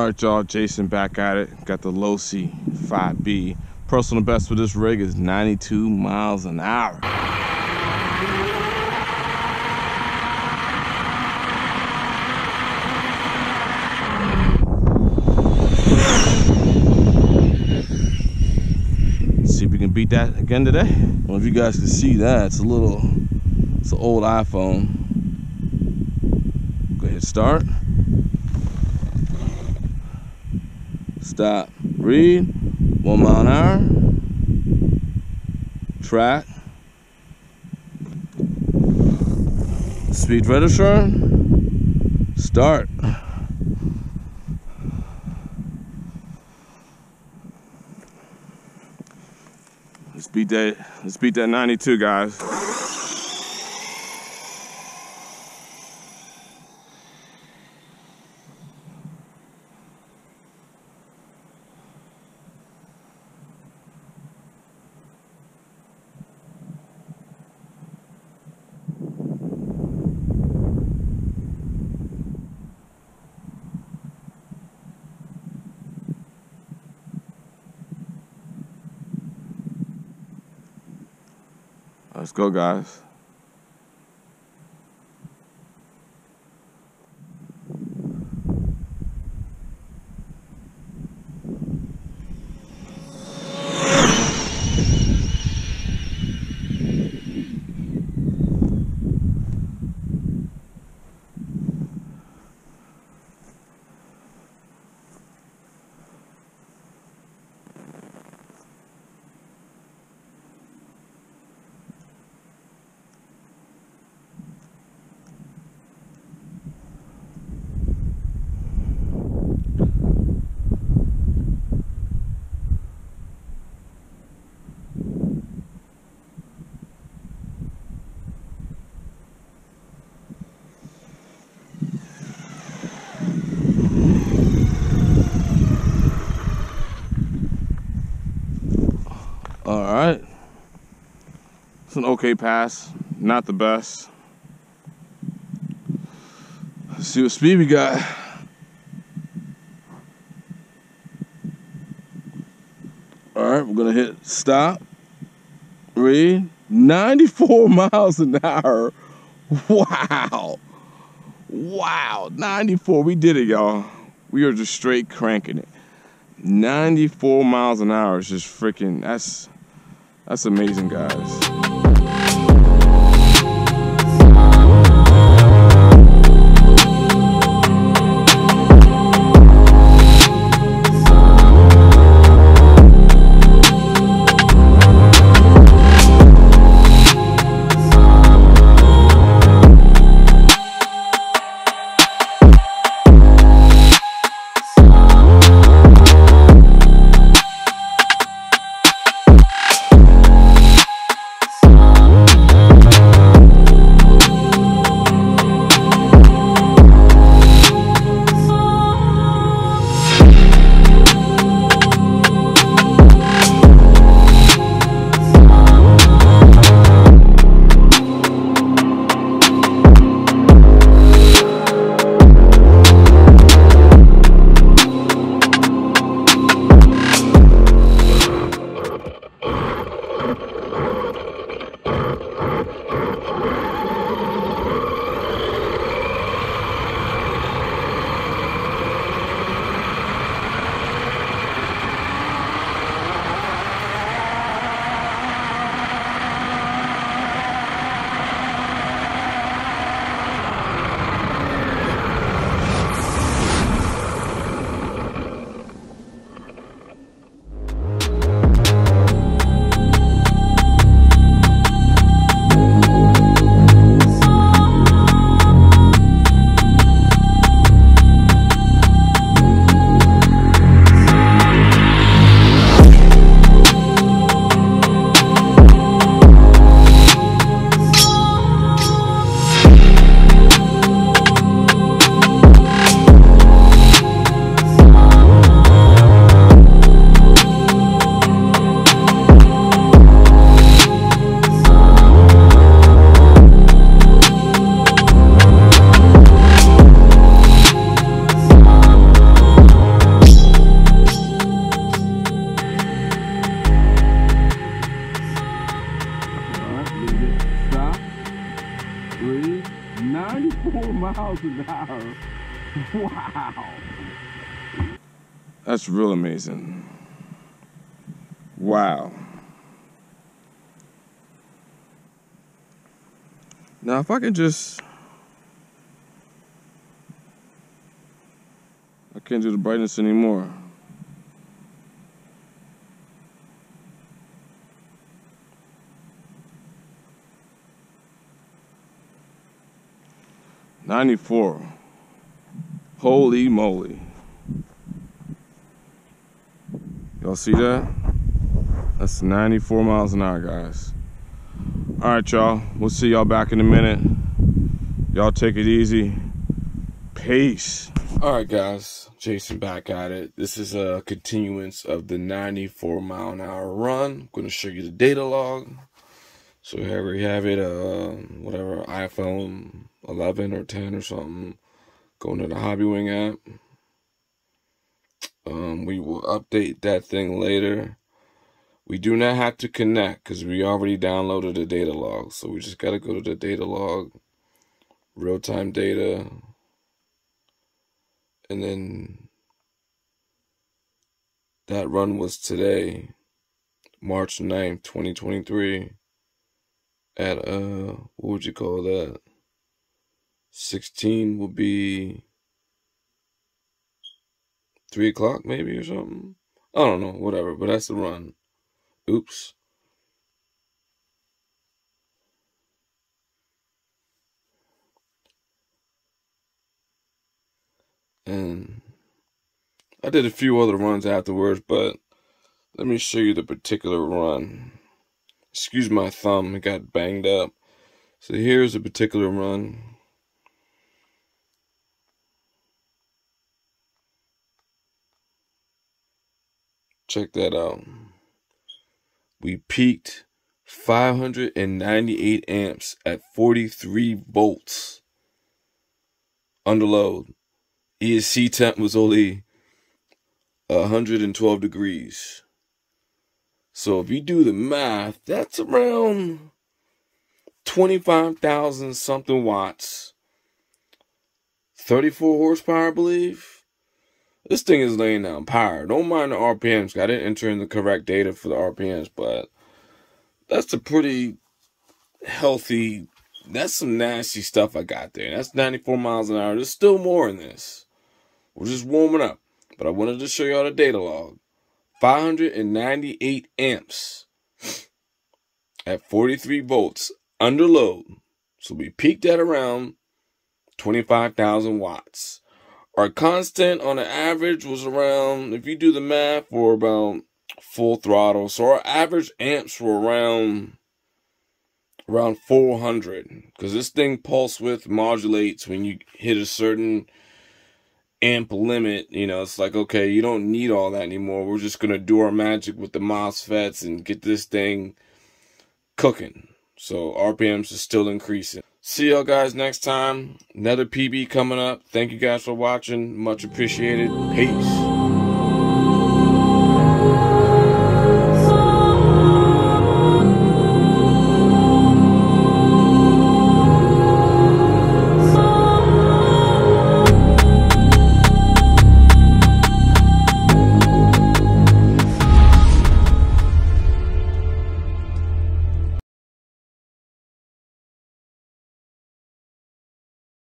Alright y'all, Jason back at it. Got the Losi 5iveB. Personal best for this rig is 92 miles an hour. See if we can beat that again today. I don't know if you guys can see that. It's an old iPhone. Go ahead, start. Stop, read, 1 mile an hour, track, speed register, start. Let's beat that 92, guys. Let's go, guys. All right, it's an okay pass, not the best. Let's see what speed we got. All right, we're gonna hit stop, read, 94 miles an hour. Wow, wow, 94, we did it, y'all. We are just straight cranking it. 94 miles an hour is just freaking, that's amazing, guys. Wow. That's real amazing. Wow. Now if I can just, I can't do the brightness anymore. $94. Holy moly. Y'all see that? That's 94 miles an hour, guys. All right, y'all. We'll see y'all back in a minute. Y'all take it easy. Peace. All right, guys. Jason back at it. This is a continuance of the 94 mile an hour run. I'm going to show you the data log. So here we have it, whatever, iPhone 11 or 10 or something. Going to the Hobbywing app. We will update that thing later. We do not have to connect because we already downloaded the data log. So we just got to go to the data log, real-time data, and then that run was today, March 9th, 2023, at, what would you call that? 16 will be 3 o'clock maybe or something. I don't know, whatever, but that's the run. Oops. And I did a few other runs afterwards, but let me show you the particular run. Excuse my thumb, it got banged up. So here's a particular run. Check that out. We peaked 598 amps at 43 volts under load. ESC temp was only 112 degrees. So if you do the math, that's around 25,000 something watts. 34 horsepower, I believe. This thing is laying down power. Don't mind the RPMs. I didn't enter in the correct data for the RPMs, but that's a pretty healthy, that's some nasty stuff I got there. That's 94 miles an hour. There's still more in this. We're just warming up. But I wanted to show y'all the data log. 598 amps at 43 volts under load. So we peaked at around 25,000 watts. Our constant on the average was around, if you do the math, for about full throttle. So our average amps were around 400. Because this thing pulse width modulates when you hit a certain amp limit. You know, it's like, okay, you don't need all that anymore. We're just going to do our magic with the MOSFETs and get this thing cooking. So RPMs are still increasing. See y'all guys next time. Another PB coming up. Thank you guys for watching. Much appreciated. Peace.